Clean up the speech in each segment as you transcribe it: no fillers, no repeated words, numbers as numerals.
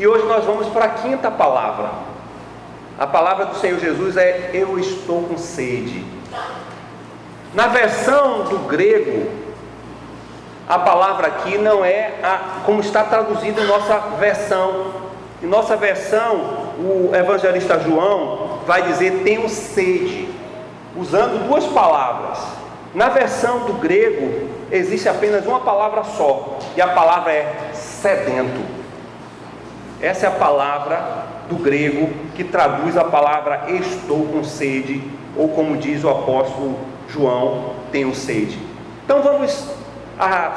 E hoje nós vamos para a quinta palavra. A palavra do Senhor Jesus é: eu estou com sede. Na versão do grego, a palavra aqui não é como está traduzido em nossa versão. Em nossa versão, o evangelista João vai dizer: tenho sede, usando duas palavras. Na versão do grego, existe apenas uma palavra só, e a palavra é sedento. Essa é a palavra do grego que traduz a palavra estou com sede, ou como diz o apóstolo João, tenho sede. Então vamos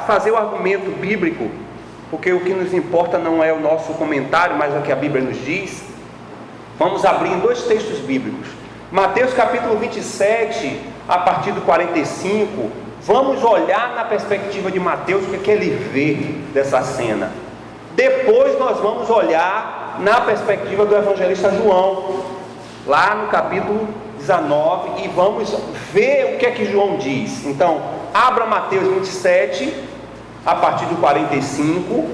fazer o argumento bíblico, porque o que nos importa não é o nosso comentário, mas o que a Bíblia nos diz. Vamos abrir em dois textos bíblicos. Mateus capítulo 27, a partir do 45. Vamos olhar na perspectiva de Mateus o que ele vê dessa cena. Depois nós vamos olhar na perspectiva do evangelista João, lá no capítulo 19, e vamos ver o que é que João diz. Então, abra Mateus 27, a partir do 45,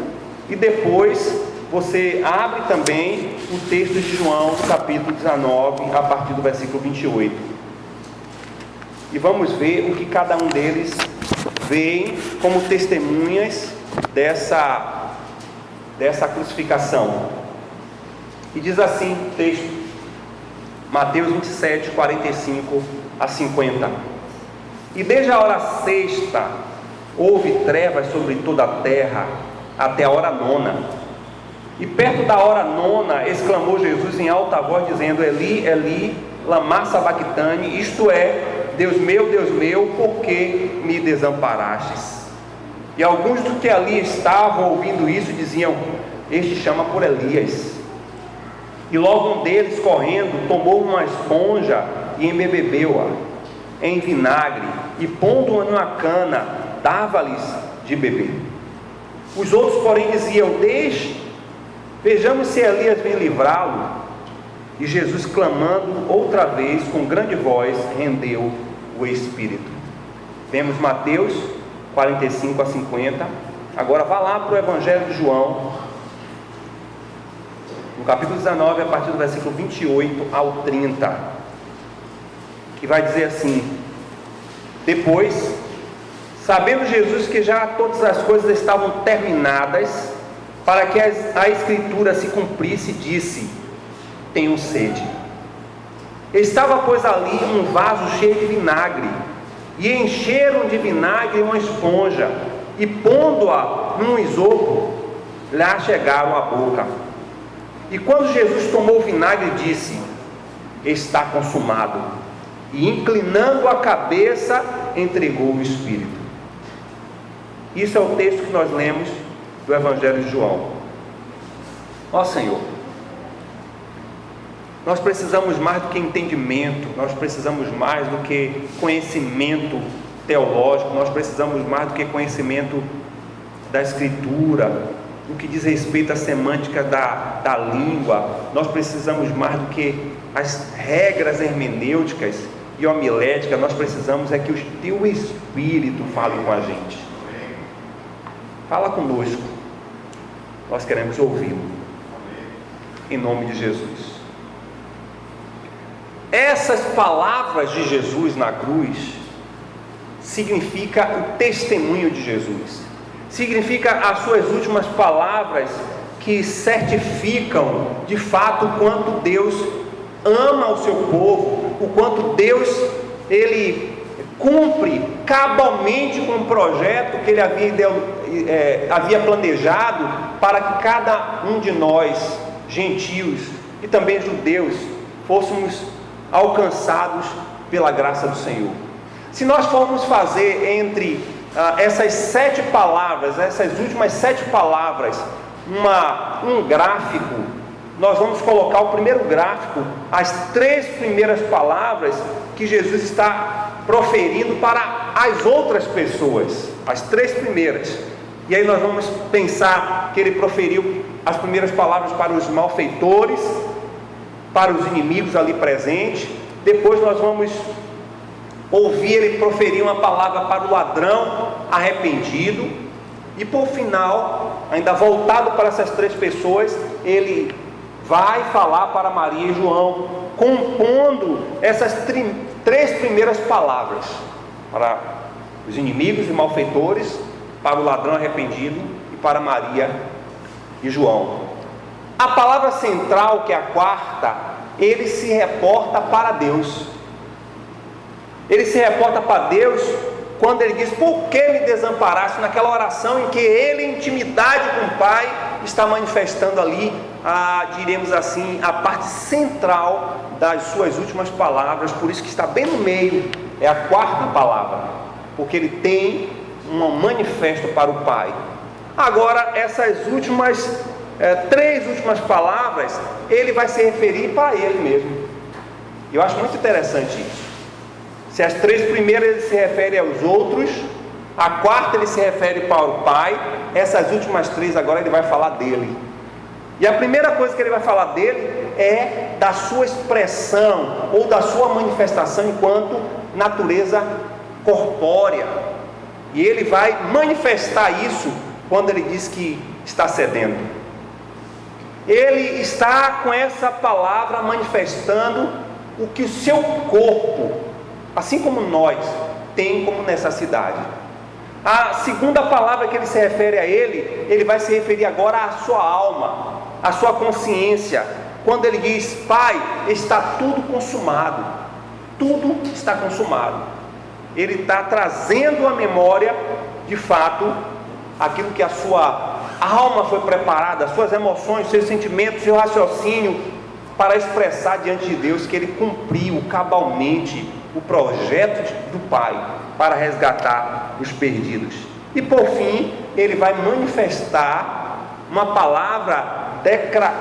e depois você abre também o texto de João, no capítulo 19, a partir do versículo 28. E vamos ver o que cada um deles vê como testemunhas dessa crucificação. E diz assim o texto, Mateus 27, 45 a 50. E desde a hora sexta houve trevas sobre toda a terra até a hora nona. E perto da hora nona exclamou Jesus em alta voz, dizendo: Eli, Eli, lama sabactani, isto é, Deus meu, por que me desamparastes? E alguns dos que ali estavam ouvindo isso diziam: este chama por Elias. E logo um deles, correndo, tomou uma esponja e embebeu-a em vinagre, e pondo-a numa cana, dava-lhes de beber. Os outros, porém, diziam: deixe, vejamos se Elias vem livrá-lo. E Jesus, clamando outra vez com grande voz, rendeu o espírito. Vemos Mateus 45 a 50. Agora vá lá para o Evangelho de João, no capítulo 19, a partir do versículo 28 ao 30, que vai dizer assim: depois, sabendo Jesus que já todas as coisas estavam terminadas, para que a escritura se cumprisse, disse: tenho sede. Estava, pois, ali um vaso cheio de vinagre, e encheram de vinagre uma esponja, e pondo-a num isopo, lhe chegaram à boca. E quando Jesus tomou o vinagre, disse: está consumado. E inclinando a cabeça, entregou o espírito. Isso é o texto que nós lemos do Evangelho de João. Ó Senhor, nós precisamos mais do que entendimento, nós precisamos mais do que conhecimento teológico, nós precisamos mais do que conhecimento da Escritura, no que diz respeito à semântica da língua. Nós precisamos mais do que as regras hermenêuticas e homiléticas. Nós precisamos é que o Teu Espírito fale com a gente. Fala conosco, nós queremos ouvi-lo, em nome de Jesus. Essas palavras de Jesus na cruz significa o testemunho de Jesus, significa as suas últimas palavras que certificam de fato o quanto Deus ama o seu povo, o quanto Deus ele cumpre cabalmente com o projeto que ele havia planejado para que cada um de nós, gentios e também judeus, fôssemos alcançados pela graça do Senhor. Se nós formos fazer entre essas 7 palavras, essas últimas 7 palavras, um gráfico, nós vamos colocar o primeiro gráfico, as 3 primeiras palavras que Jesus está proferindo para as outras pessoas, as 3 primeiras. E aí nós vamos pensar que ele proferiu as primeiras palavras para os malfeitores, para os inimigos ali presentes. Depois nós vamos ouvir ele proferir uma palavra para o ladrão arrependido, e por final ainda voltado para essas três pessoas, ele vai falar para Maria e João, compondo essas três primeiras palavras: para os inimigos e malfeitores, para o ladrão arrependido e para Maria e João. A palavra central, que é a quarta, ele se reporta para Deus. Ele se reporta para Deus quando ele diz: por que me desamparaste? Naquela oração em que ele, em intimidade com o Pai, está manifestando ali, diremos assim, a parte central das suas últimas palavras. Por isso que está bem no meio, é a quarta palavra, porque ele tem um manifesto para o Pai. Agora, essas últimas três últimas palavras, ele vai se referir para ele mesmo. Eu acho muito interessante isso. Se as três primeiras ele se refere aos outros, a quarta ele se refere para o Pai, essas últimas três agora ele vai falar dele. E a primeira coisa que ele vai falar dele é da sua expressão ou da sua manifestação enquanto natureza corpórea. E ele vai manifestar isso quando ele diz que está sedento. Ele está com essa palavra manifestando o que o seu corpo, assim como nós, tem como necessidade. A segunda palavra que ele se refere a ele vai se referir agora à sua alma, à sua consciência, quando ele diz: Pai, está tudo consumado. Tudo está consumado. Ele está trazendo à memória, de fato, aquilo que a sua alma foi preparada, suas emoções, seus sentimentos, seu raciocínio, para expressar diante de Deus que ele cumpriu cabalmente o projeto do Pai para resgatar os perdidos. E por fim, ele vai manifestar uma palavra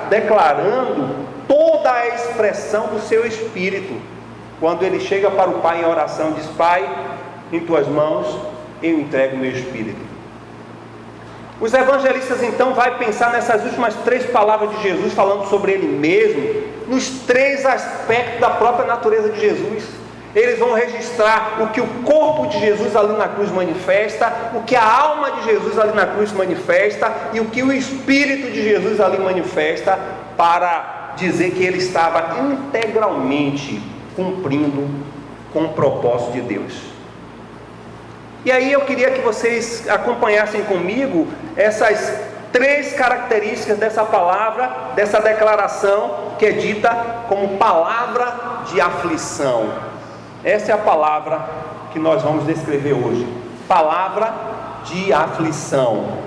declarando toda a expressão do seu espírito, quando ele chega para o Pai em oração e diz: Pai, em tuas mãos eu entrego o meu espírito. Os evangelistas então vão pensar nessas últimas três palavras de Jesus, falando sobre ele mesmo, nos três aspectos da própria natureza de Jesus. Eles vão registrar o que o corpo de Jesus ali na cruz manifesta, o que a alma de Jesus ali na cruz manifesta e o que o Espírito de Jesus ali manifesta, para dizer que ele estava integralmente cumprindo com o propósito de Deus. E aí eu queria que vocês acompanhassem comigo essas três características dessa palavra, dessa declaração que é dita como palavra de aflição. Essa é a palavra que nós vamos descrever hoje: palavra de aflição.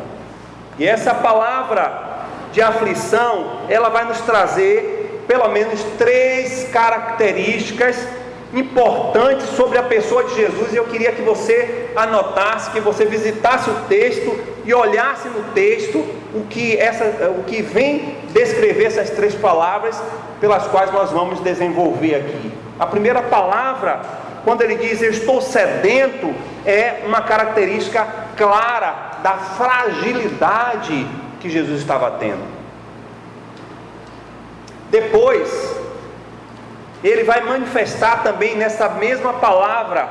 E essa palavra de aflição, ela vai nos trazer pelo menos três características importantes sobre a pessoa de Jesus. E eu queria que você anotasse, que você visitasse o texto e olhasse no texto o que vem descrever essas três palavras pelas quais nós vamos desenvolver aqui. A primeira palavra, quando ele diz eu estou sedento, é uma característica clara da fragilidade que Jesus estava tendo. Depois, ele vai manifestar também nessa mesma palavra,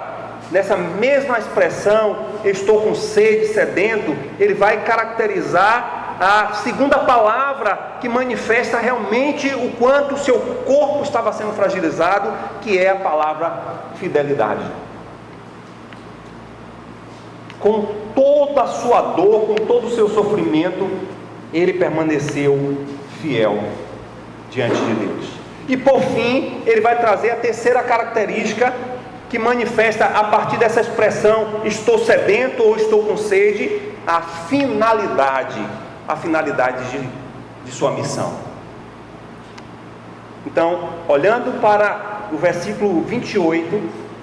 nessa mesma expressão, estou com sede, sedento, ele vai caracterizar a segunda palavra que manifesta realmente o quanto o seu corpo estava sendo fragilizado, que é a palavra fidelidade. Com toda a sua dor, com todo o seu sofrimento, ele permaneceu fiel diante de Deus. E por fim, ele vai trazer a terceira característica que manifesta a partir dessa expressão estou sedento ou estou com sede, a finalidade de sua missão. Então, olhando para o versículo 28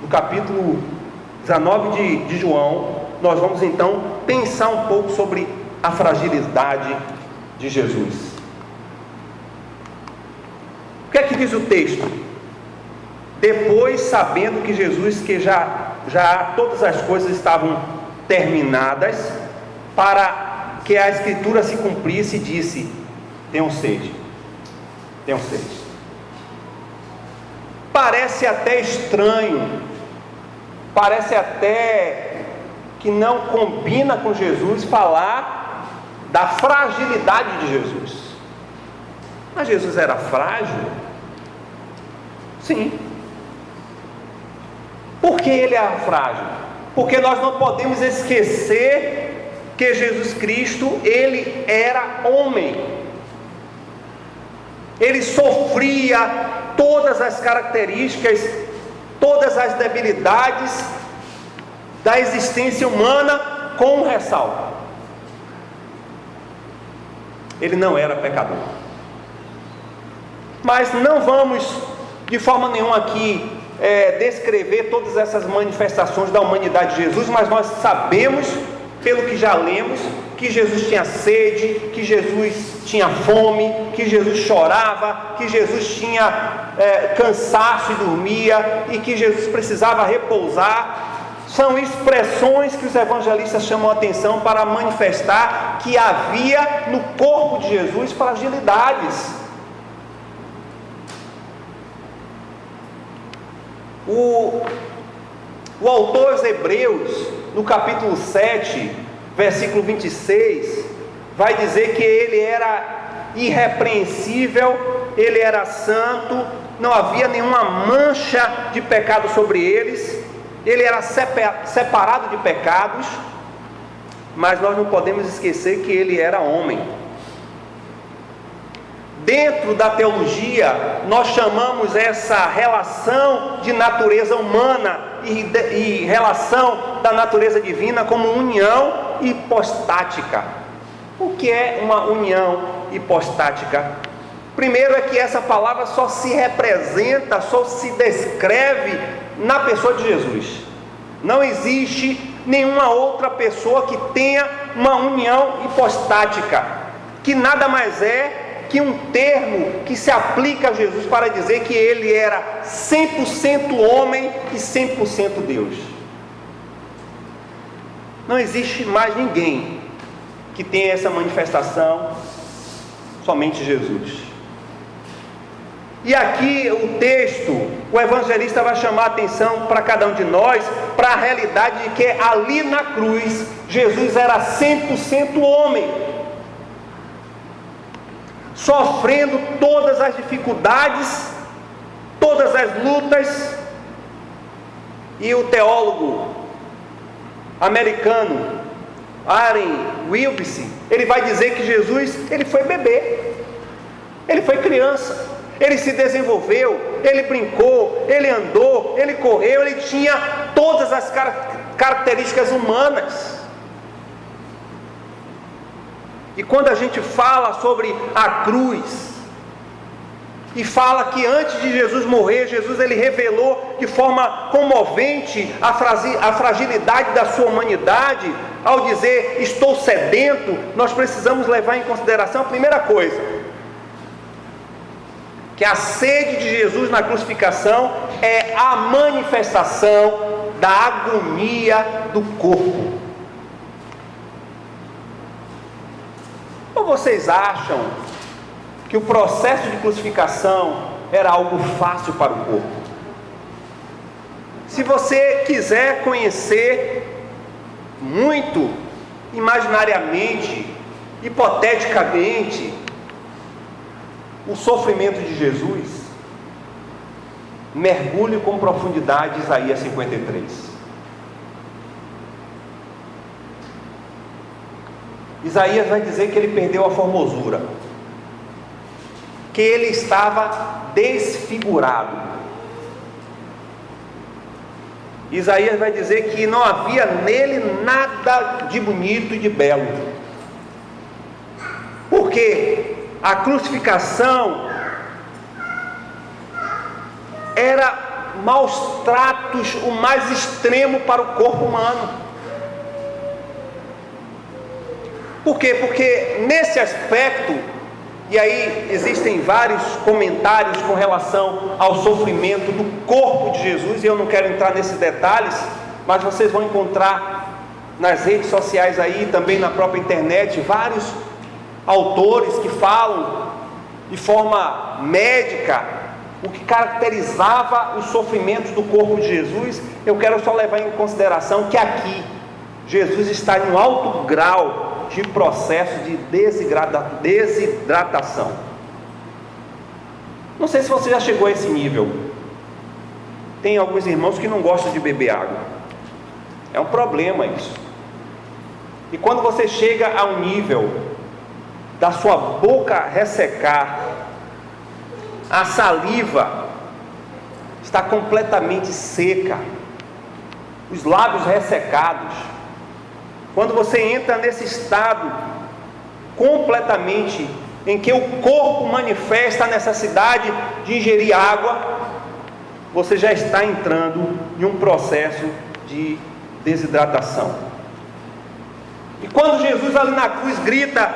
do capítulo 19 de João, nós vamos então pensar um pouco sobre a fragilidade de Jesus. O que é que diz o texto? Depois, sabendo que Jesus, que já todas as coisas estavam terminadas, para que a Escritura se cumprisse, disse: tenham sede. Parece até estranho, parece até que não combina com Jesus falar da fragilidade de Jesus. Mas Jesus era frágil? Sim. Por que ele era frágil? Porque nós não podemos esquecer que Jesus Cristo, ele era homem. Ele sofria todas as características, todas as debilidades da existência humana, com um ressalto: ele não era pecador. Mas não vamos de forma nenhuma aqui descrever todas essas manifestações da humanidade de Jesus, mas nós sabemos, pelo que já lemos, que Jesus tinha sede, que Jesus tinha fome, que Jesus chorava, que Jesus tinha cansaço e dormia, e que Jesus precisava repousar. São expressões que os evangelistas chamam a atenção para manifestar que havia no corpo de Jesus fragilidades. O autor aos Hebreus, no capítulo 7, versículo 26, vai dizer que ele era irrepreensível, ele era santo, não havia nenhuma mancha de pecado sobre eles, ele era separado de pecados, mas nós não podemos esquecer que ele era homem. Dentro da teologia, nós chamamos essa relação de natureza humana e relação da natureza divina como união hipostática. O que é uma união hipostática? Primeiro é que essa palavra só se representa, só se descreve na pessoa de Jesus. Não existe nenhuma outra pessoa que tenha uma união hipostática, que nada mais é que um termo que se aplica a Jesus para dizer que ele era 100% homem e 100% Deus. Não existe mais ninguém que tenha essa manifestação, somente Jesus. E aqui o texto, o evangelista vai chamar a atenção para cada um de nós, para a realidade de que ali na cruz, Jesus era 100% homem, sofrendo todas as dificuldades, todas as lutas. E o teólogo americano Aaron Wilbs, ele vai dizer que Jesus, ele foi bebê, ele foi criança, ele se desenvolveu, ele brincou, ele andou, ele correu, ele tinha todas as características humanas. E quando a gente fala sobre a cruz, e fala que antes de Jesus morrer, Jesus ele revelou de forma comovente a fragilidade da sua humanidade, ao dizer estou sedento, nós precisamos levar em consideração a primeira coisa, que a sede de Jesus na crucificação é a manifestação da agonia do corpo. Ou vocês acham que o processo de crucificação era algo fácil para o corpo? Se você quiser conhecer muito imaginariamente, hipoteticamente, o sofrimento de Jesus, mergulhe com profundidade em Isaías 53. Isaías vai dizer que ele perdeu a formosura, que ele estava desfigurado. Isaías vai dizer que não havia nele nada de bonito e de belo, porque a crucificação era maus tratos o mais extremo para o corpo humano. Por quê? Porque nesse aspecto, e aí existem vários comentários com relação ao sofrimento do corpo de Jesus, e eu não quero entrar nesses detalhes, mas vocês vão encontrar nas redes sociais aí, também na própria internet, vários autores que falam de forma médica o que caracterizava os sofrimentos do corpo de Jesus. Eu quero só levar em consideração que aqui Jesus está em um alto grau de processo de desidratação. Não sei se você já chegou a esse nível. Tem alguns irmãos que não gostam de beber água. É um problema isso. E quando você chega a um nível da sua boca ressecar, a saliva está completamente seca, os lábios ressecados, quando você entra nesse estado completamente em que o corpo manifesta a necessidade de ingerir água, você já está entrando em um processo de desidratação. E quando Jesus ali na cruz grita: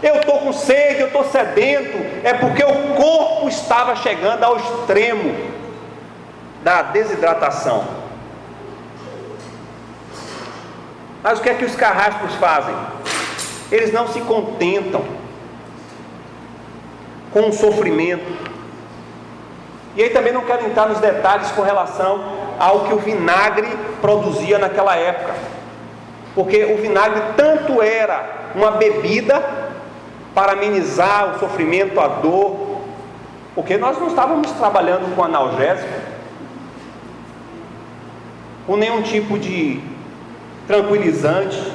eu estou com sede, eu estou sedento, é porque o corpo estava chegando ao extremo da desidratação. Mas o que é que os carrascos fazem? Eles não se contentam com o sofrimento. E aí também não quero entrar nos detalhes com relação ao que o vinagre produzia naquela época, porque o vinagre tanto era uma bebida para amenizar o sofrimento, a dor, porque nós não estávamos trabalhando com analgésico, com nenhum tipo de tranquilizante,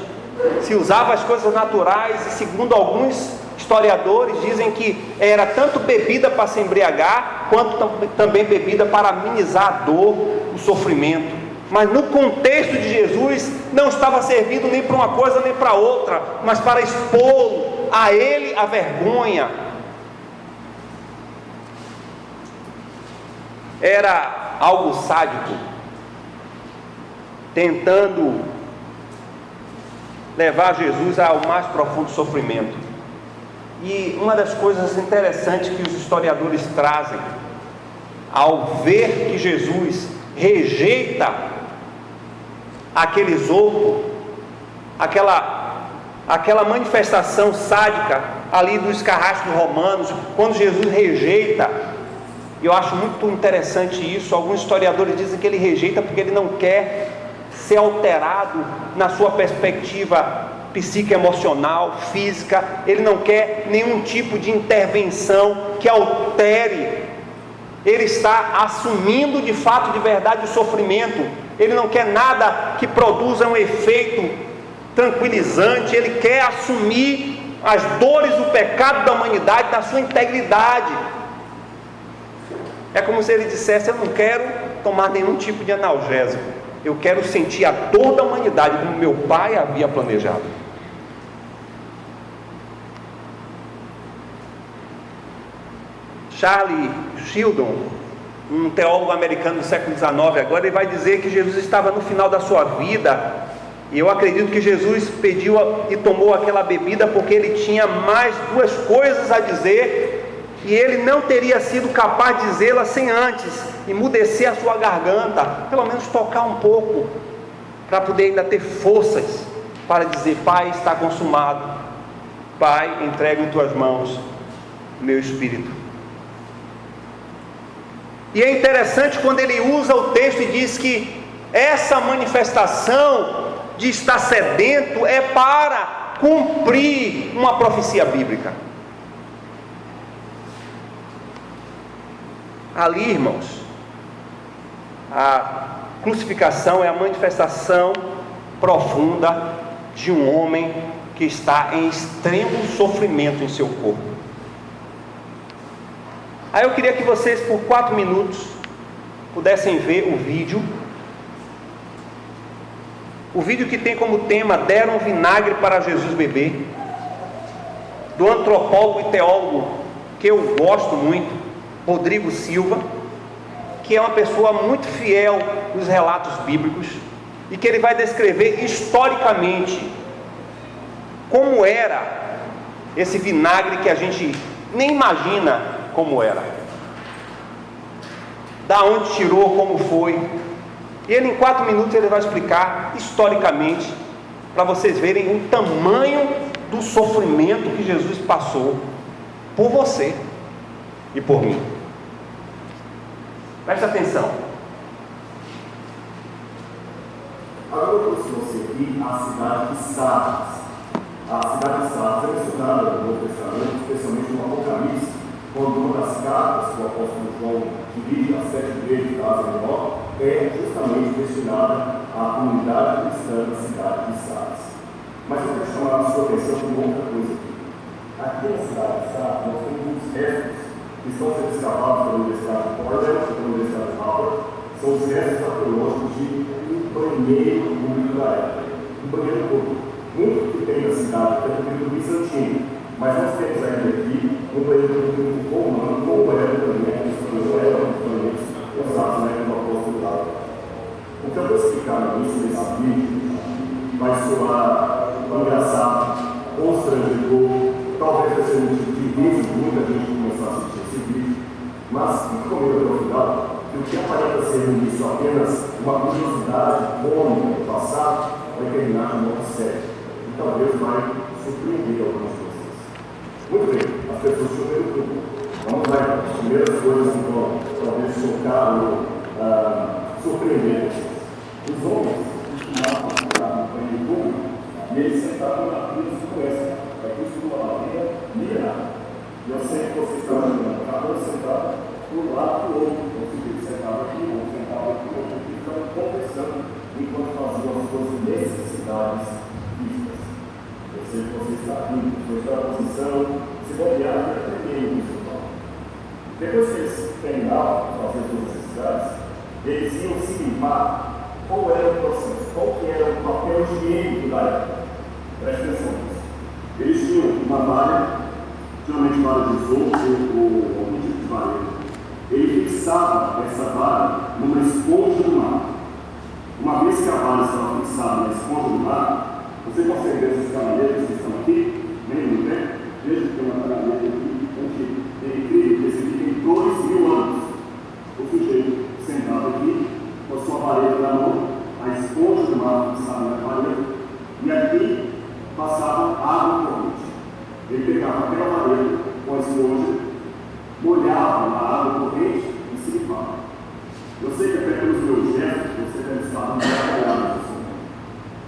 se usava as coisas naturais, e segundo alguns historiadores dizem que era tanto bebida para se embriagar, quanto também bebida para amenizar a dor, o sofrimento. Mas no contexto de Jesus, não estava servindo nem para uma coisa nem para outra, mas para expô-lo a ele a vergonha. Era algo sádico, tentando levar Jesus ao mais profundo sofrimento. E uma das coisas interessantes que os historiadores trazem, ao ver que Jesus rejeita aquele isopo, aquela manifestação sádica ali dos carrascos romanos, quando Jesus rejeita, eu acho muito interessante isso. Alguns historiadores dizem que ele rejeita porque ele não quer ser alterado na sua perspectiva psicoemocional, física. Ele não quer nenhum tipo de intervenção que altere. Ele está assumindo de fato, de verdade, o sofrimento. Ele não quer nada que produza um efeito tranquilizante. Ele quer assumir as dores do pecado da humanidade na sua integridade. É como se ele dissesse: eu não quero tomar nenhum tipo de analgésico, eu quero sentir a dor da humanidade como meu pai havia planejado. Charles Sheldon, um teólogo americano do século XIX, agora ele vai dizer que Jesus estava no final da sua vida, e eu acredito que Jesus pediu e tomou aquela bebida porque ele tinha mais duas coisas a dizer, e ele não teria sido capaz de dizê-las sem antes emudecer a sua garganta, pelo menos tocar um pouco, para poder ainda ter forças para dizer: Pai, está consumado, Pai, entrego em tuas mãos o meu espírito. E é interessante quando ele usa o texto e diz que essa manifestação de estar sedento é para cumprir uma profecia bíblica. Ali, irmãos, a crucificação é a manifestação profunda de um homem que está em extremo sofrimento em seu corpo. Aí eu queria que vocês, por 4 minutos, pudessem ver o vídeo. O vídeo que tem como tema "Deram vinagre para Jesus beber", do antropólogo e teólogo que eu gosto muito, Rodrigo Silva, que é uma pessoa muito fiel nos relatos bíblicos, e que ele vai descrever historicamente como era esse vinagre que a gente nem imagina como era, da onde tirou, como foi. E ele, em 4 minutos, ele vai explicar historicamente, para vocês verem o tamanho do sofrimento que Jesus passou por você e por mim. Preste atenção. Agora, se você vir a cidade de Sardes, A cidade está mencionada no Novo Testamento, especialmente no Apocalipse, quando uma das cartas que o apóstolo João dirige às 7 igrejas da Ásia Menor é justamente destinada à comunidade cristã da cidade de Sardes. Mas eu quero chamar a sua atenção para uma outra coisa aqui. Aqui na cidade de Sardes, nós temos uns restos que estão sendo escavados pela Universidade de Cornell e pela Universidade de Harvard. São os restos arqueológicos de um banheiro público da época. Um banheiro público. Muito que tem na cidade, é um período bizantino, mas nós temos ainda aqui um banheiro público romano, com o banheiro também, que não eram os banheiros usados na época do apóstolo Paulo. O que eu vou explicar isso nesse vídeo vai soar engraçado, constrangedor, talvez vai ser um tipo de riso de muita gente começar a assistir esse vídeo, mas fique comigo até o final, que o que aparenta ser no início apenas uma curiosidade cômica do passado vai terminar de modo sério. E talvez vai surpreender algumas pessoas. Muito bem, as pessoas choveram tudo. Vamos lá, as primeiras coisas que vão talvez chocar ou surpreender vocês. Os homens costumavam ficar no banheiro público e eles sentavam na pia de conversa. É isso que uma pia milenar. E eu sei que vocês estão ajudando, cada um sentado por um lado do outro. Ou seja, eles sentavam aqui, ou sentavam aqui, ou eles estavam conversando enquanto faziam as suas necessidades físicas. Eu sei que você está aqui, você está na posição, se bobear, vai aprender o principal. Depois que eles terminavam de fazer as suas necessidades, eles iam se limpar. Qual era o processo? Qual que era o papel higiênico da época? Preste atenção nisso. Eles tinham uma valha, geralmente valha de isopo ou algum tipo de varejo. Ele fixava essa valha numa esponja do mar. Uma vez que a valha estava fixada na esponja do mar, você consegue ver esses canaleiros que estão aqui? Nem no tempo? Veja que tem uma canaleira aqui, antiga. Tem incrível que esse aqui tem 2.000 anos. O sujeito sentado aqui, com a sua vareta na mão, a esponja do mar fixada na vareta, e aqui passava água corrente. Ele pegava aquela vareta com a esponja, molhava na água corrente e se limpava. Eu sei que até pelos meus gestos você deve estar muito trabalhado nisso.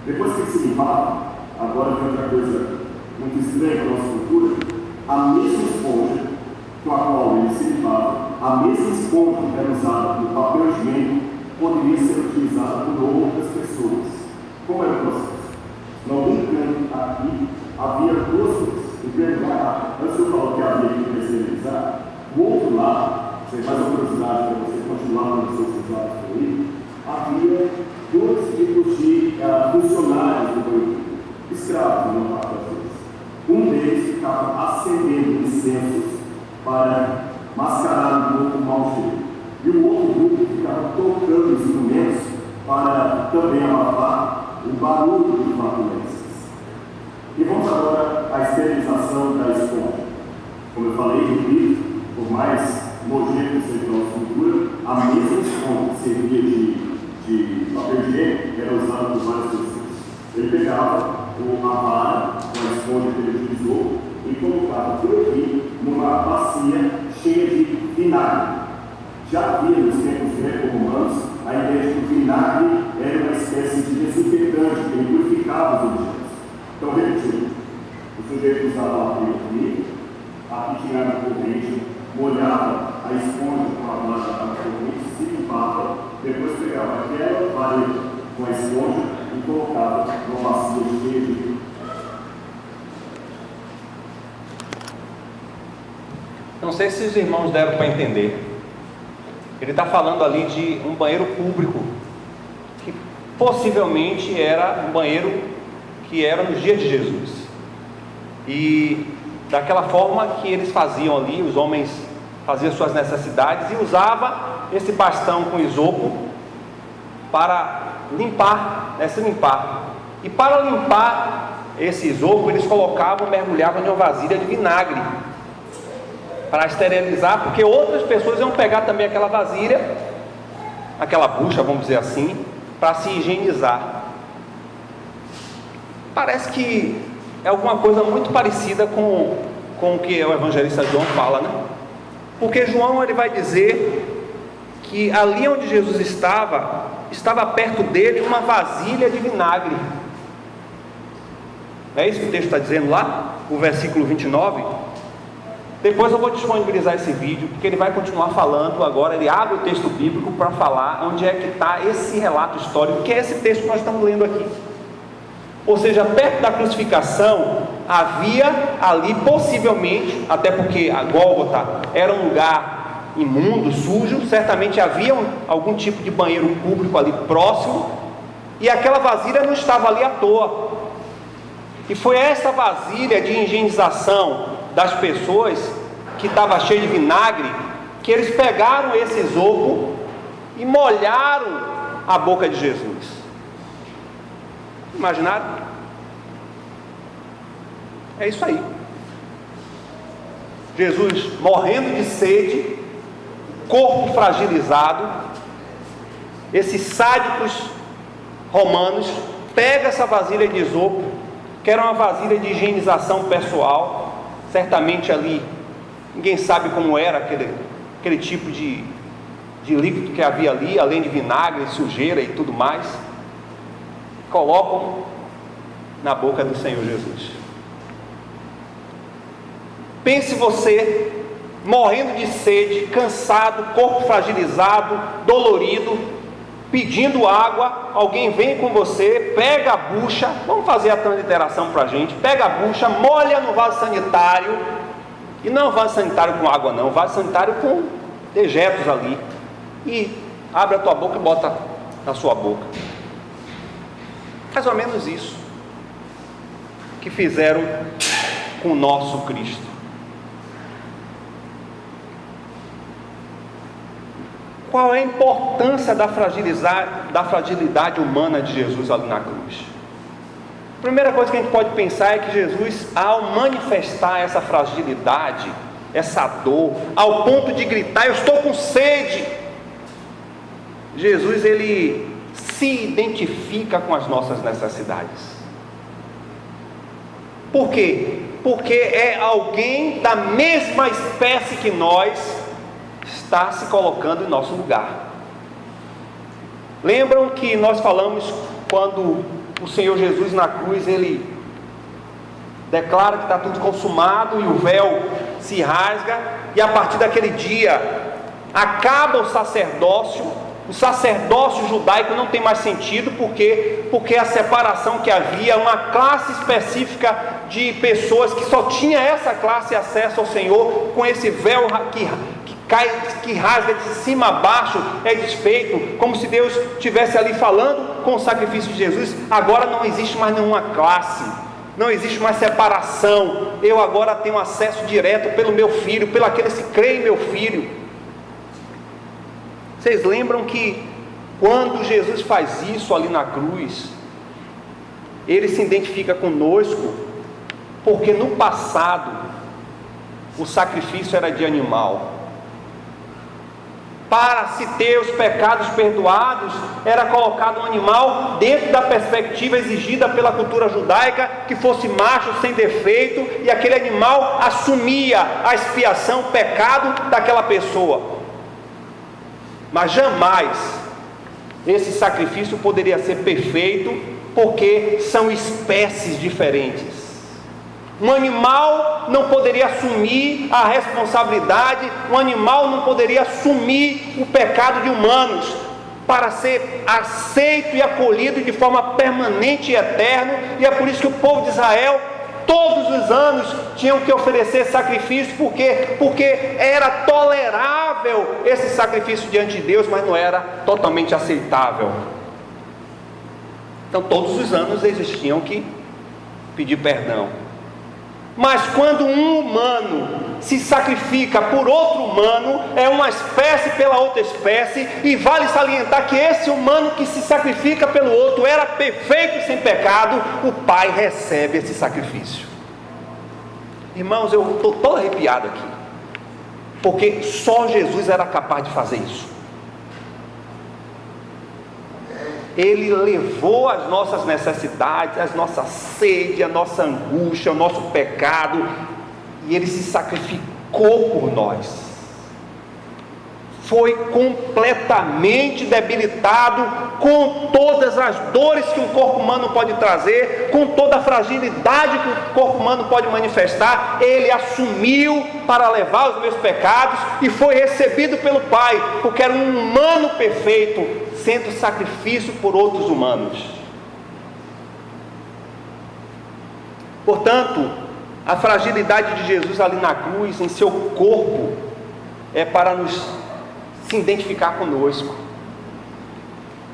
Depois que ele se limpava, agora vem outra coisa muito estranha para a nossa cultura, a mesma esponja com a qual ele se limpava, a mesma esponja que era usada no papel higiênico, poderia ser utilizada por outras pessoas. Como era o processo? No canto aqui havia duas coisas. Em primeiro lugar, antes eu falo que havia que terceirizar, o outro lado, sem mais uma curiosidade para você continuar nos seus usados por aí, havia dois tipos de funcionários do banco, escravos, não parte das vezes. Um deles ficava acendendo incensos para mascarar um pouco o mau cheiro. E o outro grupo ficava tocando instrumentos para também abafar o barulho dos flatulências. E vamos agora à esterilização da esponja. Como eu falei, repito, por mais nojento que seja a nossa cultura, a mesma esponja que servia de papel higiênico era usada por várias pessoas. Ele pegava a vara com a esponja que ele utilizou e colocava por aqui numa bacia cheia de vinagre. Já havia nos tempos greco-romanos a ideia de que o vinagre era uma espécie de desinfetante que ele purificava os objetos. Então, repetindo, o sujeito usava aqui tinha água corrente, molhava a esponja com a vara da água corrente, se limpava, depois pegava aquela vareta com a esponja e colocava numa bacia cheia de. Não sei se os irmãos deram para entender. Ele está falando ali de um banheiro público, que possivelmente era um banheiro que era no dia de Jesus. E daquela forma que eles faziam ali, os homens faziam suas necessidades e usavam esse bastão com isopo para limpar, se limpar. E para limpar esse isopo, eles colocavam, mergulhavam em uma vasilha de vinagre para esterilizar, porque outras pessoas iam pegar também aquela vasilha, aquela bucha, vamos dizer assim, para se higienizar. Parece que é alguma coisa muito parecida com o que o evangelista João fala, né? Porque João ele vai dizer que ali onde Jesus estava perto dele uma vasilha de vinagre. É isso que o texto está dizendo lá, o versículo 29. Depois eu vou disponibilizar esse vídeo, porque ele vai continuar falando agora. Ele abre o texto bíblico para falar onde é que está esse relato histórico, que é esse texto que nós estamos lendo aqui. Ou seja, perto da crucificação havia ali possivelmente, até porque a Gólgota era um lugar imundo, sujo, certamente havia algum tipo de banheiro público ali próximo, e aquela vasilha não estava ali à toa. E foi essa vasilha de higienização das pessoas, que estava cheia de vinagre, que eles pegaram esse esopo e molharam a boca de Jesus. Imaginaram? É isso aí. Jesus morrendo de sede, corpo fragilizado, esses sádicos romanos pegam essa vasilha de esopo, que era uma vasilha de higienização pessoal, certamente ali, ninguém sabe como era aquele tipo de líquido que havia ali, além de vinagre, sujeira e tudo mais, colocam na boca do Senhor Jesus. Pense você, morrendo de sede, cansado, corpo fragilizado, dolorido, pedindo água, alguém vem com você, pega a bucha, vamos fazer a transliteração para a gente, pega a bucha, molha no vaso sanitário, e não vaso sanitário com água não, vaso sanitário com dejetos ali, e abre a tua boca e bota na sua boca. Mais ou menos isso que fizeram com o nosso Cristo. Qual é a importância da fragilidade humana de Jesus ali na cruz? A primeira coisa que a gente pode pensar é que Jesus, ao manifestar essa fragilidade, essa dor, ao ponto de gritar, eu estou com sede, Jesus, ele se identifica com as nossas necessidades. Por quê? Porque é alguém da mesma espécie que nós, está se colocando em nosso lugar. Lembram que nós falamos quando o Senhor Jesus na cruz, ele declara que está tudo consumado e o véu se rasga, e a partir daquele dia acaba o sacerdócio judaico não tem mais sentido, porque a separação que havia, uma classe específica de pessoas que só tinha essa classe acesso ao Senhor, com esse véu que rasga de cima a baixo, é desfeito, como se Deus estivesse ali falando com o sacrifício de Jesus. Agora não existe mais nenhuma classe, não existe mais separação, eu agora tenho acesso direto pelo meu filho, pelo aqueles que creem em meu filho. Vocês lembram que quando Jesus faz isso ali na cruz, ele se identifica conosco, porque no passado o sacrifício era de animal. Para se ter os pecados perdoados, era colocado um animal dentro da perspectiva exigida pela cultura judaica, que fosse macho, sem defeito, e aquele animal assumia a expiação, o pecado daquela pessoa. Mas jamais esse sacrifício poderia ser perfeito, porque são espécies diferentes. Um animal não poderia assumir a responsabilidade, um animal não poderia assumir o pecado de humanos, para ser aceito e acolhido de forma permanente e eterna. E é por isso que o povo de Israel, todos os anos, tinham que oferecer sacrifício, porque era tolerável esse sacrifício diante de Deus, mas não era totalmente aceitável. Então todos os anos eles tinham que pedir perdão. Mas quando um humano se sacrifica por outro humano, é uma espécie pela outra espécie, e vale salientar que esse humano que se sacrifica pelo outro era perfeito e sem pecado, o Pai recebe esse sacrifício. Irmãos, eu estou todo arrepiado aqui, porque só Jesus era capaz de fazer isso. Ele levou as nossas necessidades, as nossas sede, a nossa angústia, o nosso pecado, e Ele se sacrificou por nós. foi completamente debilitado, com todas as dores que um corpo humano pode trazer, com toda a fragilidade que o corpo humano pode manifestar. Ele assumiu para levar os meus pecados e foi recebido pelo Pai, porque era um humano perfeito, sendo sacrifício por outros humanos. Portanto, a fragilidade de Jesus ali na cruz, em seu corpo, é para nos se identificar conosco,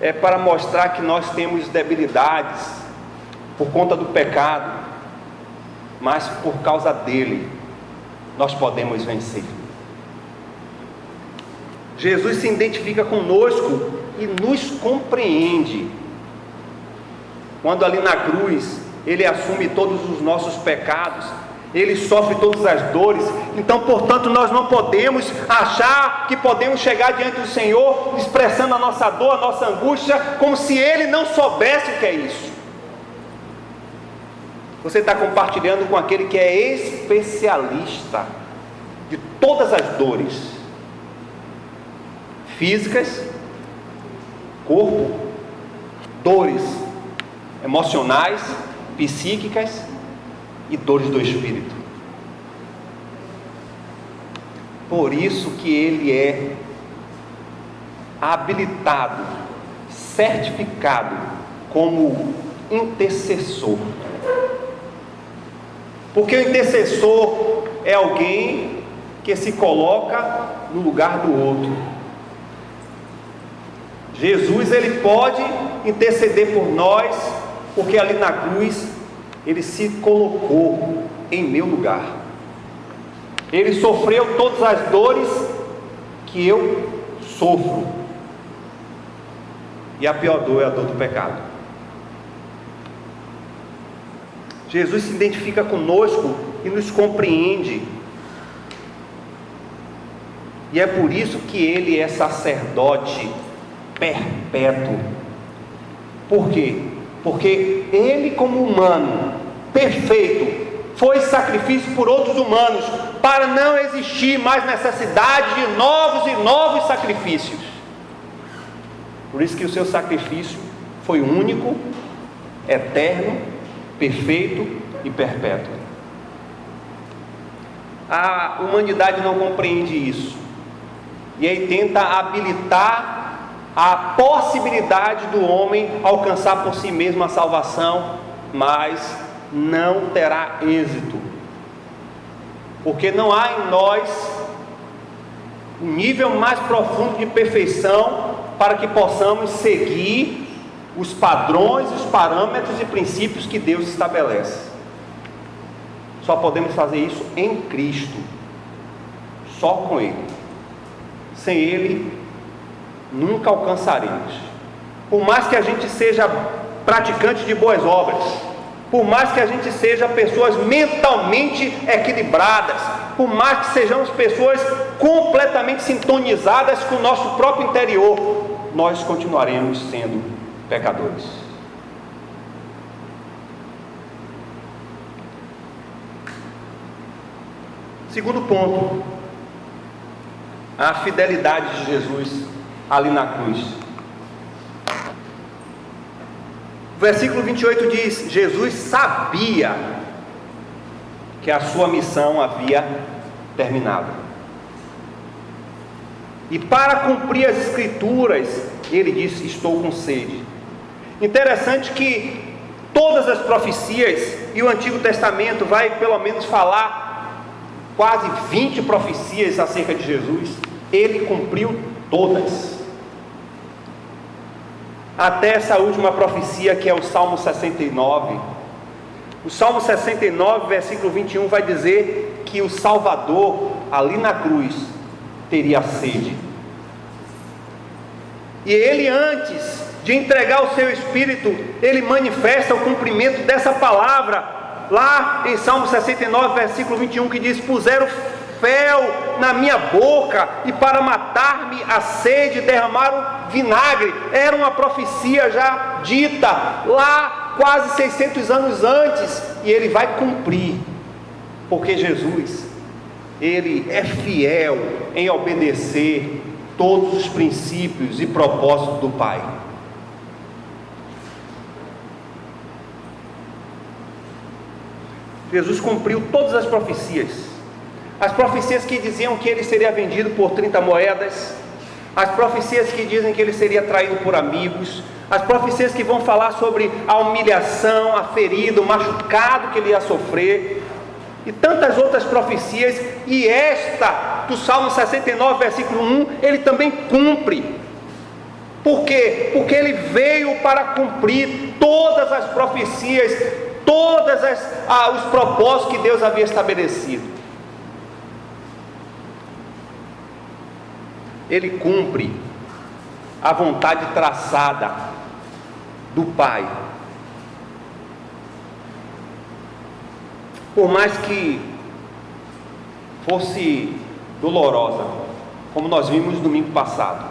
é para mostrar que nós temos debilidades por conta do pecado, mas por causa dele nós podemos vencer. Jesus se identifica conosco e nos compreende quando ali na cruz ele assume todos os nossos pecados, ele sofre todas as dores. Então, portanto, nós não podemos achar que podemos chegar diante do Senhor expressando a nossa dor, a nossa angústia, como se Ele não soubesse o que é isso. Você está compartilhando com aquele que é especialista de todas as dores físicas, corpo, dores emocionais, psíquicas e dores do espírito. Por isso que ele é habilitado, certificado como intercessor. Porque o intercessor é alguém que se coloca no lugar do outro. Jesus, ele pode interceder por nós, porque ali na cruz ele se colocou em meu lugar. Ele sofreu todas as dores que eu sofro. E a pior dor é a dor do pecado. Jesus se identifica conosco e nos compreende. E é por isso que ele é sacerdote perpétuo. Por quê? Porque ele, como humano perfeito, foi sacrifício por outros humanos, para não existir mais necessidade de novos e novos sacrifícios. Por isso que o seu sacrifício foi único, eterno, perfeito e perpétuo. A humanidade não compreende isso, e aí tenta habilitar a possibilidade do homem alcançar por si mesmo a salvação, mas não terá êxito, porque não há em nós um nível mais profundo de perfeição para que possamos seguir os padrões, os parâmetros e princípios que Deus estabelece. Só podemos fazer isso em Cristo, só com Ele. Sem Ele nunca alcançaremos. Por mais que a gente seja praticante de boas obras, por mais que a gente seja pessoas mentalmente equilibradas, por mais que sejamos pessoas completamente sintonizadas com o nosso próprio interior, nós continuaremos sendo pecadores. Segundo ponto, a fidelidade de Jesus ali na cruz. O versículo 28 diz: Jesus sabia que a sua missão havia terminado, e para cumprir as escrituras, ele disse: estou com sede. Interessante que todas as profecias, e o Antigo Testamento vai pelo menos falar quase 20 profecias acerca de Jesus, ele cumpriu todas, até essa última profecia, que é o Salmo 69. O Salmo 69, versículo 21, vai dizer que o Salvador, ali na cruz, teria sede. E ele, antes de entregar o seu Espírito, ele manifesta o cumprimento dessa palavra, lá em Salmo 69, versículo 21, que diz: puseram fel na minha boca, e para matar-me a sede derramaram vinagre. Era uma profecia já dita lá quase 600 anos antes, e ele vai cumprir, porque Jesus, ele é fiel em obedecer todos os princípios e propósitos do Pai. Jesus cumpriu todas as profecias que diziam que ele seria vendido por 30 moedas, as profecias que dizem que ele seria traído por amigos, as profecias que vão falar sobre a humilhação, a ferida, o machucado que ele ia sofrer, e tantas outras profecias. E esta do Salmo 69, versículo 1, ele também cumpre. Por quê? Porque ele veio para cumprir todas as profecias, todos os propósitos que Deus havia estabelecido. Ele cumpre a vontade traçada do Pai. Por mais que fosse dolorosa, como nós vimos no domingo passado,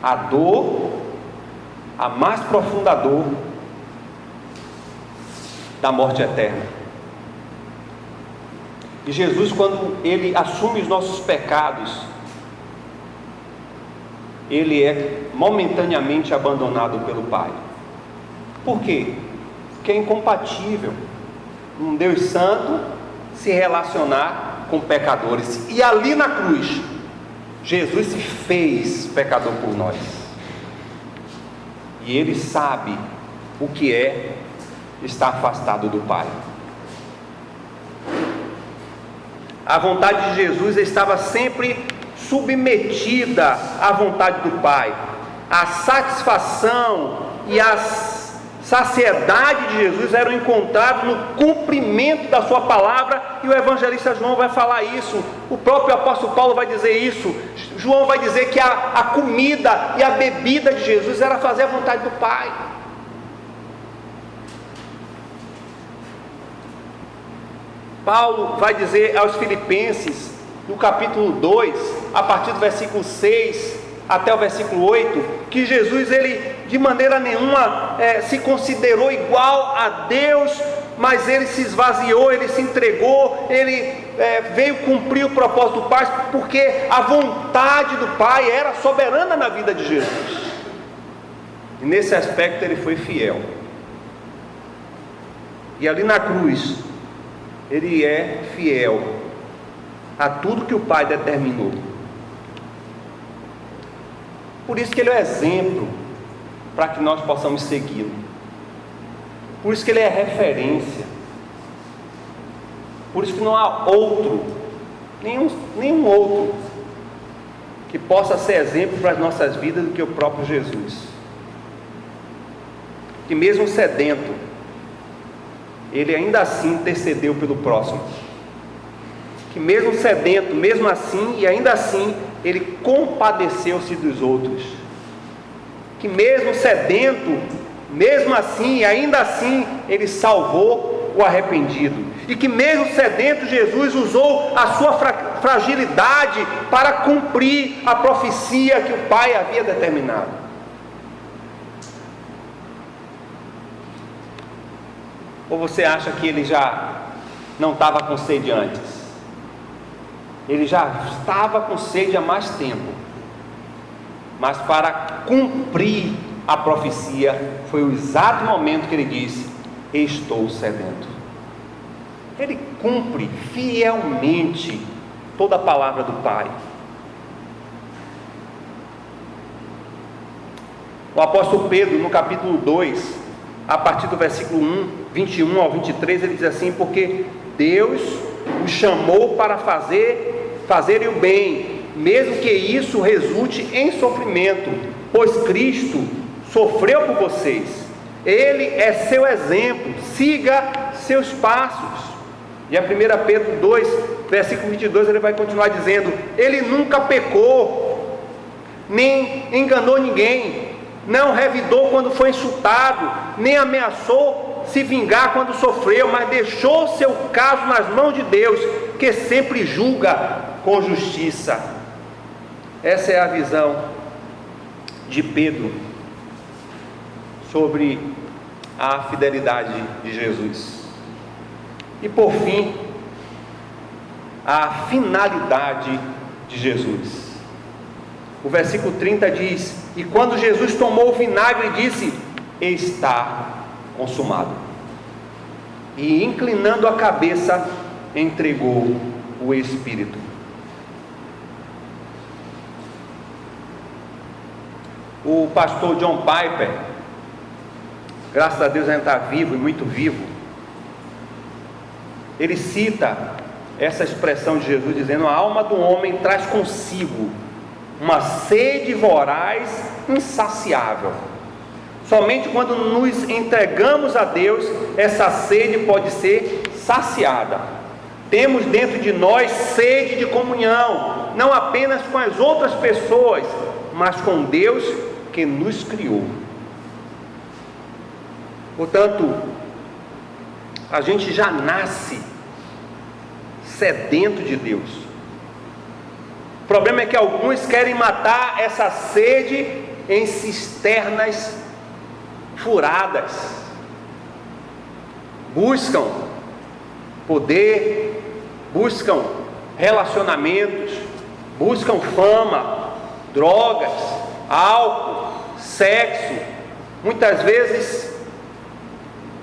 a dor, a mais profunda dor da morte eterna. E Jesus, quando ele assume os nossos pecados, ele é momentaneamente abandonado pelo Pai. Por quê? Porque é incompatível um Deus santo se relacionar com pecadores. E ali na cruz, Jesus se fez pecador por nós. E ele sabe o que é estar afastado do Pai. A vontade de Jesus estava sempre submetida à vontade do Pai. A satisfação e a saciedade de Jesus eram encontradas no cumprimento da sua palavra, e o evangelista João vai falar isso, o próprio apóstolo Paulo vai dizer isso. João vai dizer que a comida e a bebida de Jesus era fazer a vontade do Pai. Paulo vai dizer aos Filipenses, no capítulo 2, a partir do versículo 6 até o versículo 8, que Jesus, ele de maneira nenhuma se considerou igual a Deus, mas ele se esvaziou, ele se entregou, ele veio cumprir o propósito do Pai, porque a vontade do Pai era soberana na vida de Jesus. E nesse aspecto ele foi fiel. E ali na cruz, ele é fiel a tudo que o Pai determinou. Por isso que ele é o exemplo para que nós possamos segui-lo. Por isso que ele é referência. Por isso que não há outro, nenhum outro, que possa ser exemplo para as nossas vidas do que o próprio Jesus. Que mesmo sedento, ele ainda assim intercedeu pelo próximo. Que mesmo sedento, mesmo assim e ainda assim, ele compadeceu-se dos outros. Que mesmo sedento, mesmo assim e ainda assim, ele salvou o arrependido. E que mesmo sedento, Jesus usou a sua fragilidade para cumprir a profecia que o Pai havia determinado. Ou você acha que ele já não estava com sede antes? Ele já estava com sede há mais tempo, mas para cumprir a profecia, foi o exato momento que ele disse: estou sedento. Ele cumpre fielmente toda a palavra do Pai. O apóstolo Pedro, no capítulo 2, a partir do versículo 21 ao 23, ele diz assim: porque Deus o chamou para fazerem o bem, mesmo que isso resulte em sofrimento, pois Cristo sofreu por vocês. Ele é seu exemplo, siga seus passos. E a 1 Pedro 2, versículo 22, ele vai continuar dizendo: ele nunca pecou, nem enganou ninguém, não revidou quando foi insultado, nem ameaçou se vingar quando sofreu, mas deixou seu caso nas mãos de Deus, que sempre julga com justiça. Essa é a visão de Pedro sobre a fidelidade de Jesus. E por fim, a finalidade de Jesus. O versículo 30 diz: e quando Jesus tomou o vinagre, disse: está consumado. E inclinando a cabeça, entregou o Espírito. O pastor John Piper, graças a Deus ainda está vivo e muito vivo, ele cita essa expressão de Jesus dizendo: a alma do homem traz consigo uma sede voraz, insaciável. Somente quando nos entregamos a Deus, essa sede pode ser saciada. Temos dentro de nós sede de comunhão, não apenas com as outras pessoas, mas com Deus que nos criou. Portanto, a gente já nasce sedento de Deus. O problema é que alguns querem matar essa sede em cisternas furadas. Buscam poder, buscam relacionamentos, buscam fama, drogas, álcool, sexo. Muitas vezes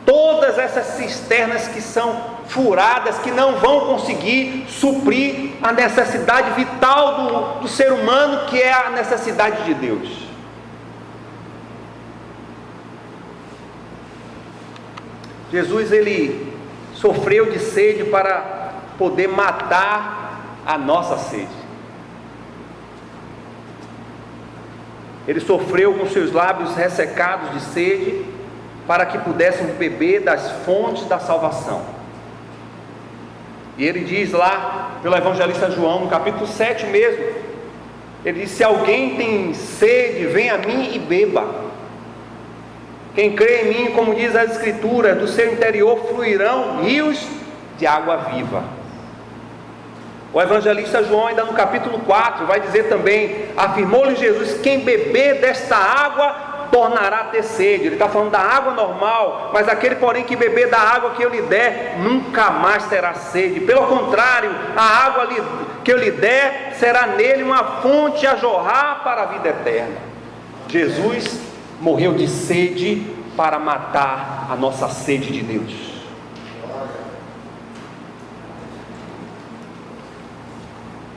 todas essas cisternas que são furadas, que não vão conseguir suprir a necessidade vital do ser humano, que é a necessidade de Deus. Jesus, ele sofreu de sede para poder matar a nossa sede. Ele sofreu com seus lábios ressecados de sede, para que pudéssemos beber das fontes da salvação. E ele diz lá, pelo evangelista João, no capítulo 7 mesmo, ele diz: se alguém tem sede, venha a mim e beba. Quem crê em mim, como diz as escrituras, do seu interior fluirão rios de água viva. O evangelista João, ainda no capítulo 4, vai dizer também: afirmou-lhe Jesus: quem beber desta água tornará a ter sede. Ele está falando da água normal, mas aquele, porém, que beber da água que eu lhe der, nunca mais terá sede. Pelo contrário, a água que eu lhe der será nele uma fonte a jorrar para a vida eterna. Jesus morreu de sede para matar a nossa sede de Deus.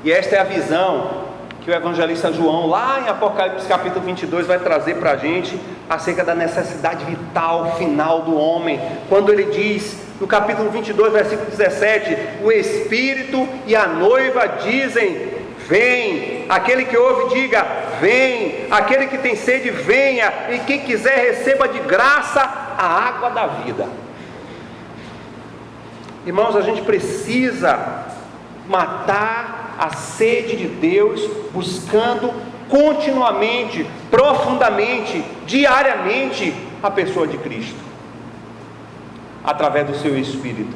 E esta é a visão que o evangelista João, lá em Apocalipse capítulo 22, vai trazer para a gente acerca da necessidade vital final do homem, quando ele diz, no capítulo 22, versículo 17: o Espírito e a noiva dizem: vem. Aquele que ouve, diga: vem. Aquele que tem sede, venha. E quem quiser, receba de graça a água da vida. Irmãos, a gente precisa matar a sede de Deus, buscando continuamente, profundamente, diariamente a pessoa de Cristo, através do seu Espírito.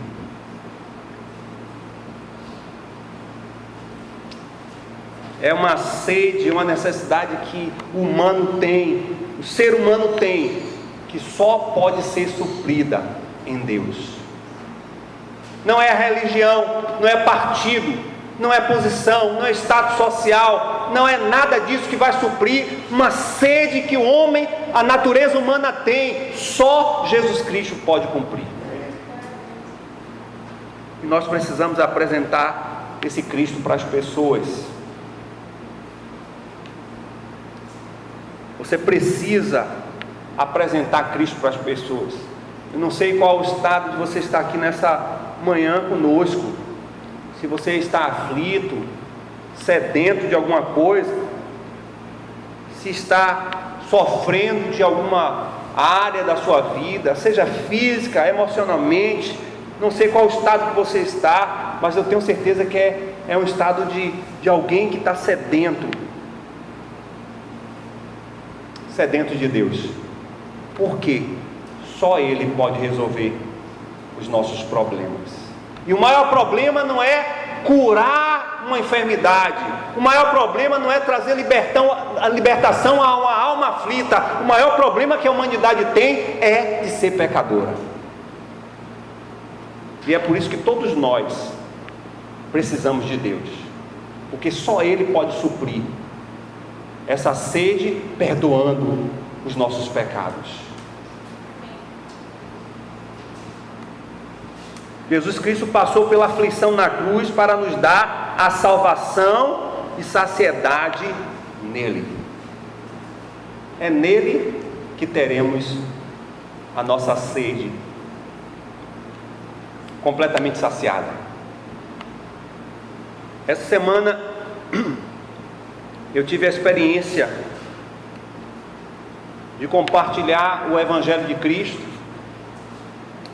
É uma sede, uma necessidade que o humano tem, o ser humano tem, que só pode ser suprida em Deus. Não é a religião, não é partido, não é posição, não é status social, não é nada disso que vai suprir uma sede que o homem, a natureza humana tem. Só Jesus Cristo pode cumprir. E nós precisamos apresentar esse Cristo para as pessoas. Você precisa apresentar Cristo para as pessoas. Eu não sei qual o estado de você estar aqui nessa manhã conosco. Se você está aflito, sedento de alguma coisa, se está sofrendo de alguma área da sua vida, seja física, emocionalmente, não sei qual estado que você está, mas eu tenho certeza que é um estado de alguém que está sedento de Deus. Por quê? Só Ele pode resolver os nossos problemas. E o maior problema não é curar uma enfermidade, o maior problema não é trazer a libertação a uma alma aflita. O maior problema que a humanidade tem é de ser pecadora. E é por isso que todos nós precisamos de Deus, porque só Ele pode suprir essa sede perdoando os nossos pecados. Jesus Cristo passou pela aflição na cruz para nos dar a salvação e saciedade nele. É nele que teremos a nossa sede completamente saciada. Essa semana eu tive a experiência de compartilhar o Evangelho de Cristo.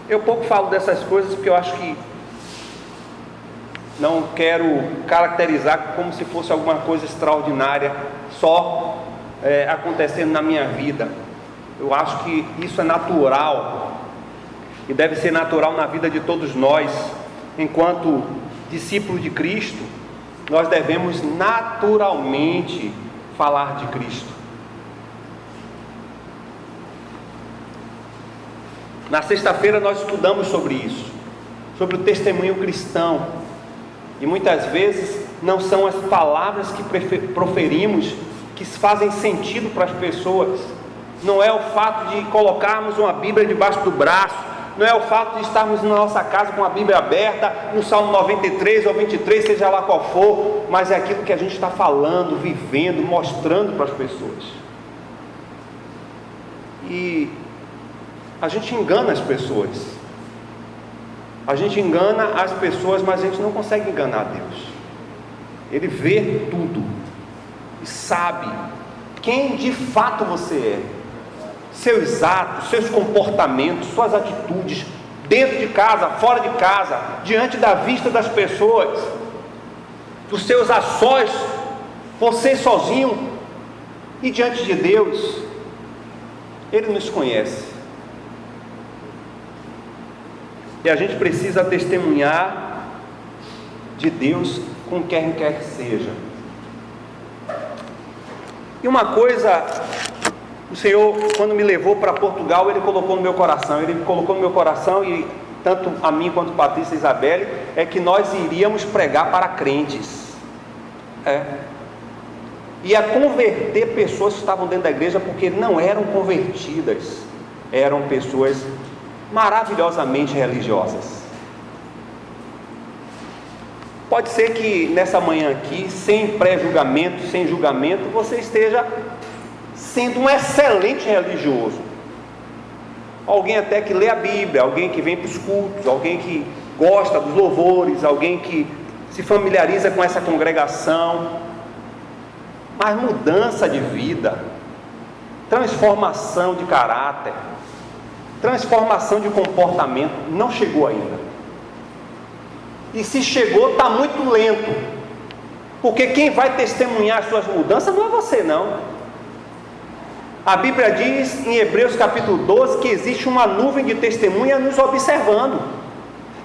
Eu pouco falo dessas coisas porque eu acho que não quero caracterizar como se fosse alguma coisa extraordinária só acontecendo na minha vida. Eu acho que isso é natural e deve ser natural na vida de todos nós. Enquanto discípulos de Cristo, nós devemos naturalmente falar de Cristo. Na sexta-feira nós estudamos sobre isso, sobre o testemunho cristão, e muitas vezes não são as palavras que proferimos que fazem sentido para as pessoas, não é o fato de colocarmos uma Bíblia debaixo do braço, não é o fato de estarmos na nossa casa com a Bíblia aberta, no Salmo 93 ou 23, seja lá qual for, mas é aquilo que a gente está falando, vivendo, mostrando para as pessoas. E a gente engana as pessoas. A gente engana as pessoas, mas a gente não consegue enganar Deus. Ele vê tudo e sabe quem de fato você é, seus atos, seus comportamentos, suas atitudes, dentro de casa, fora de casa, diante da vista das pessoas, dos seus ações, você sozinho e diante de Deus. Ele nos conhece. E a gente precisa testemunhar de Deus com quem quer que seja. E uma coisa, o Senhor, quando me levou para Portugal, Ele colocou no meu coração. Ele colocou no meu coração, e tanto a mim quanto a Patrícia e a Isabelle, é que nós iríamos pregar para crentes. Ia converter pessoas que estavam dentro da igreja, porque não eram convertidas, eram pessoas maravilhosamente religiosas. Pode ser que nessa manhã aqui, sem pré-julgamento, sem julgamento, você esteja sendo um excelente religioso, alguém até que lê a Bíblia, alguém que vem para os cultos, alguém que gosta dos louvores, alguém que se familiariza com essa congregação, mas mudança de vida, transformação de caráter, transformação de comportamento não chegou ainda. E se chegou, está muito lento, porque quem vai testemunhar as suas mudanças não é você, não. A Bíblia diz em Hebreus capítulo 12 que existe uma nuvem de testemunha nos observando.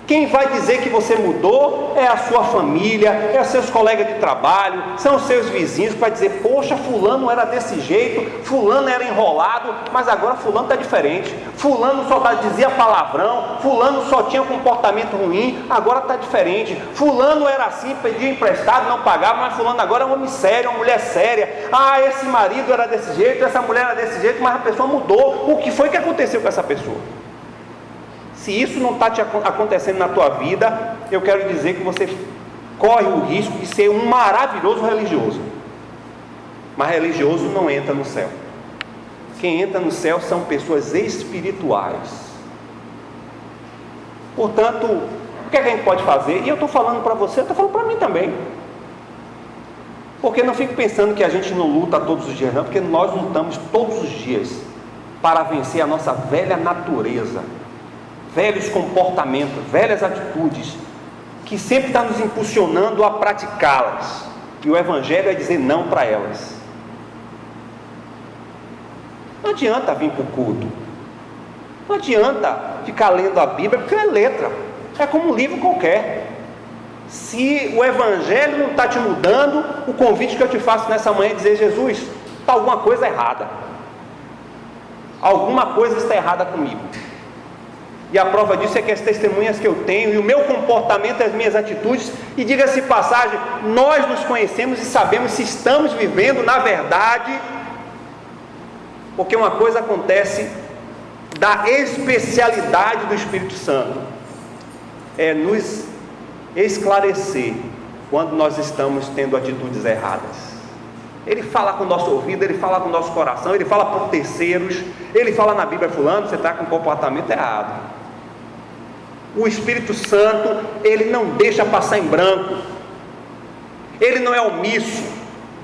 Quem vai dizer que você mudou é a sua família, é os seus colegas de trabalho, são os seus vizinhos, que vai dizer: poxa, fulano era desse jeito, fulano era enrolado, mas agora fulano está diferente, fulano só dizia palavrão, fulano só tinha comportamento ruim, agora está diferente, fulano era assim, pedia emprestado, não pagava, mas fulano agora é um homem sério, uma mulher séria. Esse marido era desse jeito, essa mulher era desse jeito, mas a pessoa mudou. O que foi que aconteceu com essa pessoa? Se isso não está acontecendo na tua vida, eu quero dizer que você corre o risco de ser um maravilhoso religioso. Mas religioso não entra no céu. Quem entra no céu são pessoas espirituais. Portanto, o que é que a gente pode fazer? E eu estou falando para você, eu estou falando para mim também. Porque não fico pensando que a gente não luta todos os dias, não, porque nós lutamos todos os dias para vencer a nossa velha natureza, velhos comportamentos, velhas atitudes, que sempre está nos impulsionando a praticá-las, e o Evangelho é dizer não para elas. Não adianta vir para o culto, não adianta ficar lendo a Bíblia, porque é letra, é como um livro qualquer. Se o Evangelho não está te mudando, o convite que eu te faço nessa manhã é dizer: Jesus, está alguma coisa errada, alguma coisa está errada comigo. E a prova disso é que as testemunhas que eu tenho, e o meu comportamento, as minhas atitudes, e diga-se de passagem, nós nos conhecemos e sabemos se estamos vivendo na verdade, porque uma coisa acontece da especialidade do Espírito Santo, é nos esclarecer quando nós estamos tendo atitudes erradas. Ele fala com o nosso ouvido, ele fala com o nosso coração, ele fala por terceiros, ele fala na Bíblia: fulano, você está com um comportamento errado. O Espírito Santo, ele não deixa passar em branco, ele não é omisso.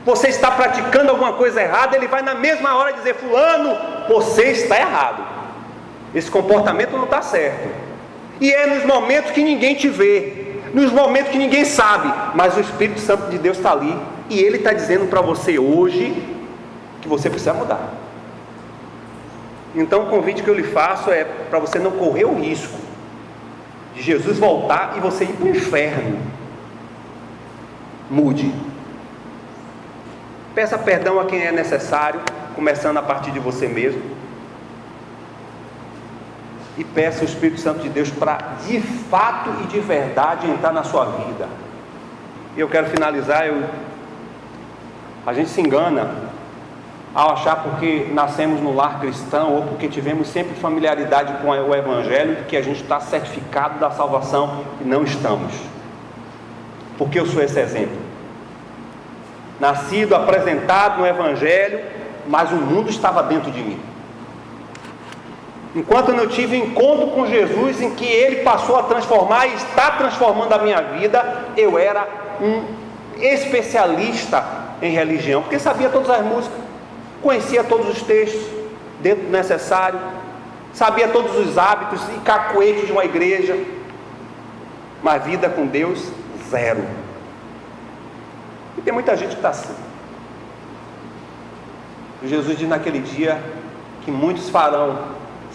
Você está praticando alguma coisa errada, ele vai na mesma hora dizer: fulano, você está errado, esse comportamento não está certo. E é nos momentos que ninguém te vê, nos momentos que ninguém sabe, mas o Espírito Santo de Deus está ali, e ele está dizendo para você hoje que você precisa mudar. Então o convite que eu lhe faço é para você não correr o risco de Jesus voltar e você ir para o inferno. Mude, peça perdão a quem é necessário, começando a partir de você mesmo, e peça o Espírito Santo de Deus para de fato e de verdade entrar na sua vida. E eu quero finalizar. A gente se engana ao achar porque nascemos no lar cristão, ou porque tivemos sempre familiaridade com o Evangelho, que a gente está certificado da salvação, e não estamos. Porque eu sou esse exemplo, nascido, apresentado no Evangelho, mas o mundo estava dentro de mim. Enquanto eu não tive encontro com Jesus, em que Ele passou a transformar e está transformando a minha vida, eu era um especialista em religião, porque sabia todas as músicas, conhecia todos os textos dentro do necessário, sabia todos os hábitos e cacoetes de uma igreja, mas vida com Deus, zero. E tem muita gente que está assim. Jesus diz naquele dia que muitos farão: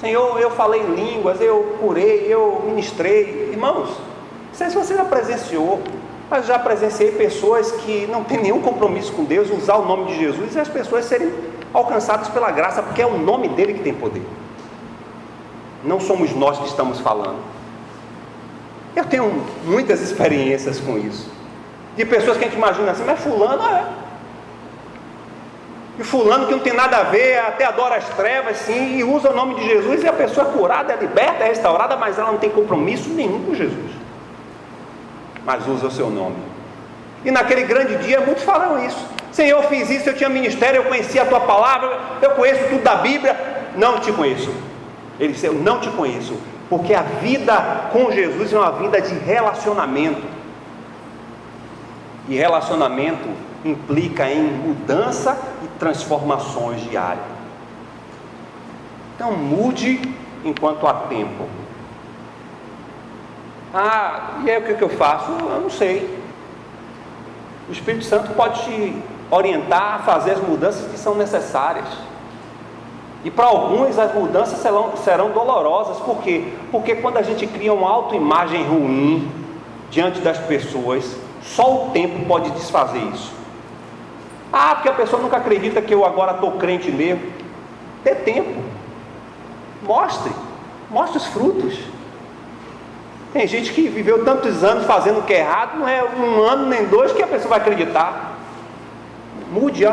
Senhor, eu falei em línguas, eu curei, eu ministrei. Irmãos, não sei se você já presenciou, mas já presenciei pessoas que não têm nenhum compromisso com Deus, usar o nome de Jesus, e as pessoas serem alcançadas pela graça, porque é o nome dele que tem poder. Não somos nós que estamos falando. Eu tenho muitas experiências com isso, de pessoas que a gente imagina assim: mas fulano e fulano que não tem nada a ver, até adora as trevas, sim, e usa o nome de Jesus, e a pessoa é curada, é liberta, é restaurada, mas ela não tem compromisso nenhum com Jesus, mas usa o seu nome. E naquele grande dia muitos falam isso: Senhor, eu fiz isso, eu tinha ministério, eu conhecia a tua palavra, eu conheço tudo da Bíblia. Não te conheço. Ele disse: eu não te conheço, porque a vida com Jesus é uma vida de relacionamento, e relacionamento implica em mudança e transformações diárias. Então mude enquanto há tempo. E aí o que eu faço? Eu não sei. O Espírito Santo pode te orientar a fazer as mudanças que são necessárias. E para alguns as mudanças serão dolorosas. Por quê? Porque quando a gente cria uma autoimagem ruim diante das pessoas, só o tempo pode desfazer isso. Porque a pessoa nunca acredita que eu agora estou crente mesmo. Dê tempo. Mostre os frutos. Tem gente que viveu tantos anos fazendo o que é errado, não é um ano nem dois que a pessoa vai acreditar. Mude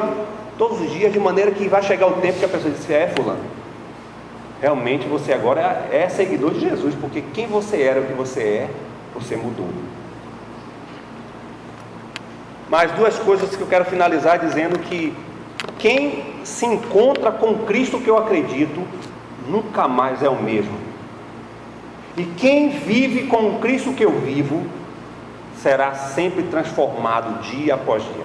todos os dias, de maneira que vai chegar o tempo que a pessoa diz: fulano, realmente você agora é seguidor de Jesus, porque quem você era, o que você mudou. Mas duas coisas que eu quero finalizar dizendo: que quem se encontra com Cristo, que eu acredito, nunca mais é o mesmo. E quem vive com o Cristo que eu vivo, será sempre transformado dia após dia.